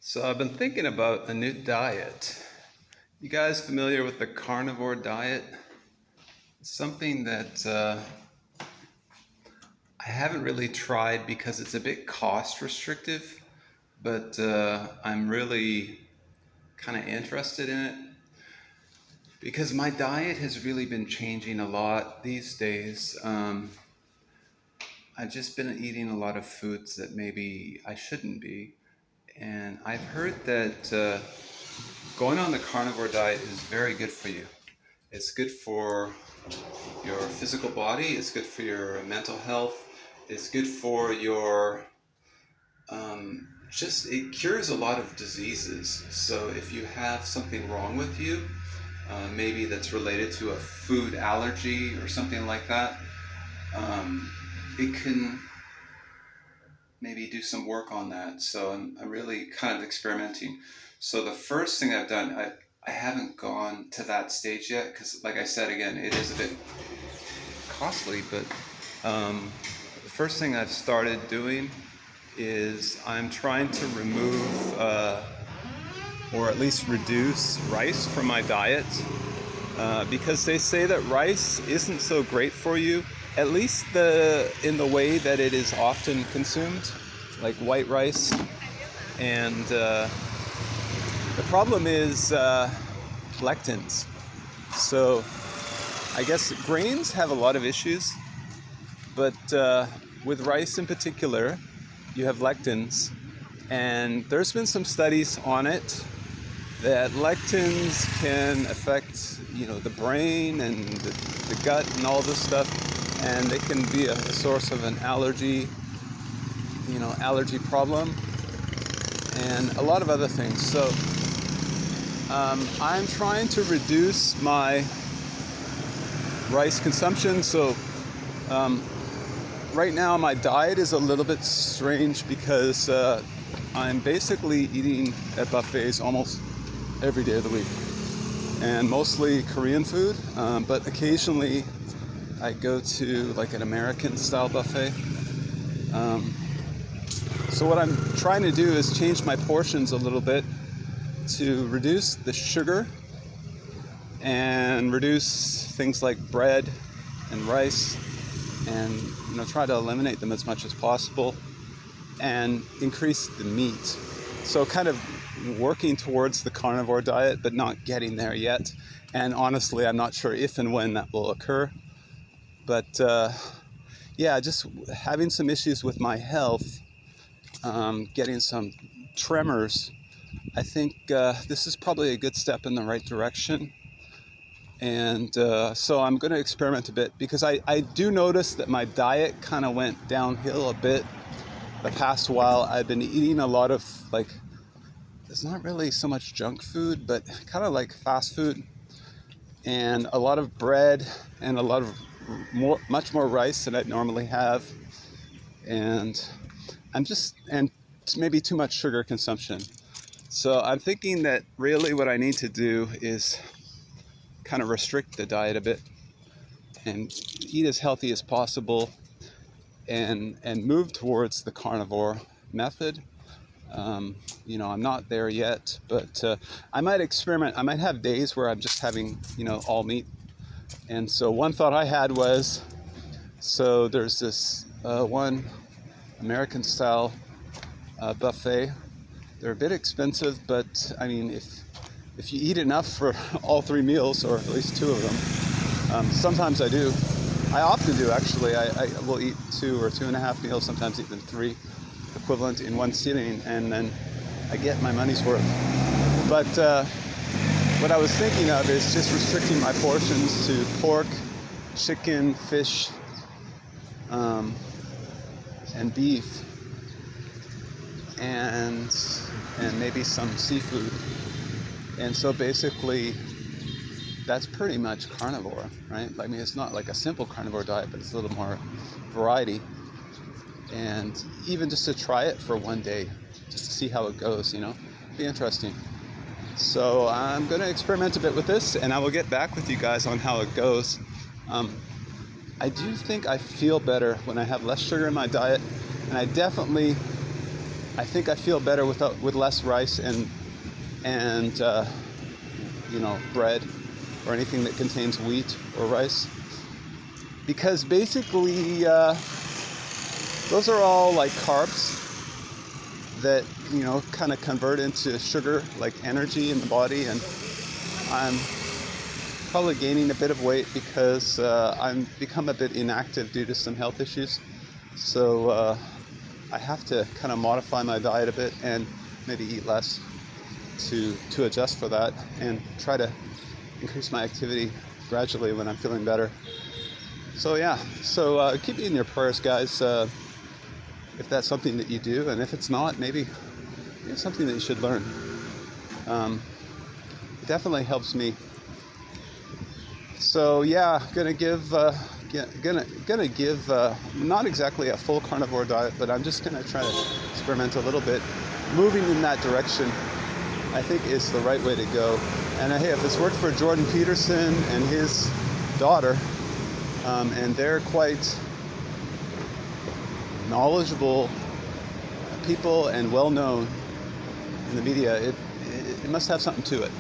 So I've been thinking about a new diet. You guys familiar with the carnivore diet? It's something that I haven't really tried because it's a bit cost restrictive, but I'm really kind of interested in it because my diet has really been changing a lot these days. I've just been eating a lot of foods that maybe I shouldn't be. And I've heard that going on the carnivore diet is very good for you. It's good for your physical body, it's good for your mental health, it's good for your, it cures a lot of diseases. So if you have something wrong with you, maybe that's related to a food allergy or something like that, it can maybe do some work on that. So I'm really kind of experimenting. So the first thing I've done, I haven't gone to that stage yet because, like I said, again, it is a bit costly. But the first thing I've started doing is I'm trying to remove or at least reduce rice from my diet because they say that rice isn't so great for you, at least in the way that it is often consumed, like white rice. And the problem is lectins. So I guess grains have a lot of issues, but with rice in particular, you have lectins. And there's been some studies on it that lectins can affect, the brain and the gut and all this stuff, and they can be a source of an allergy problem, and a lot of other things. So I'm trying to reduce my rice consumption. So right now my diet is a little bit strange because I'm basically eating at buffets almost every day of the week, and mostly Korean food, but occasionally I go to like an American style buffet. So what I'm trying to do is change my portions a little bit to reduce the sugar and reduce things like bread and rice, and try to eliminate them as much as possible and increase the meat. So kind of working towards the carnivore diet, but not getting there yet. And honestly, I'm not sure if and when that will occur. But just having some issues with my health, getting some tremors. I think this is probably a good step in the right direction. And so I'm going to experiment a bit because I do notice that my diet kind of went downhill a bit the past while. I've been eating a lot of it's not really so much junk food, but kind of like fast food, and a lot of bread and a lot of much more rice than I'd normally have, and maybe too much sugar consumption. So I'm thinking that really what I need to do is kind of restrict the diet a bit and eat as healthy as possible and move towards the carnivore method. I'm not there yet, but I might experiment. I might have days where I'm just having, all meat. And so one thought I had was, so there's this one American style buffet. They're a bit expensive, but I mean, if you eat enough for all 3 meals, or at least 2 of them, sometimes I do. I often do, actually. I will eat 2 or 2.5 meals, sometimes even 3 equivalent in one sitting, and then I get my money's worth. But what I was thinking of is just restricting my portions to pork, chicken, fish, and beef, and maybe some seafood. And so basically that's pretty much carnivore, right? I mean, it's not like a simple carnivore diet, but it's a little more variety. And even just to try it for one day, just to see how it goes, be interesting. So I'm going to experiment a bit with this, and I will get back with you guys on how it goes. I do think I feel better when I have less sugar in my diet, and I definitely I think I feel better with less rice and bread or anything that contains wheat or rice, because basically those are all like carbs that kind of convert into sugar, like energy in the body. And I'm probably gaining a bit of weight because I'm become a bit inactive due to some health issues. So I have to kind of modify my diet a bit and maybe eat less to adjust for that, and try to increase my activity gradually when I'm feeling better. So yeah, keep me in your prayers, guys, if that's something that you do, and if it's not, maybe it's something that you should learn. It definitely helps me. So yeah, gonna give not exactly a full carnivore diet, but I'm just gonna try to experiment a little bit. Moving in that direction, I think, is the right way to go. And hey, if it's worked for Jordan Peterson and his daughter, and they're quite knowledgeable people and well known in the media, it must have something to it.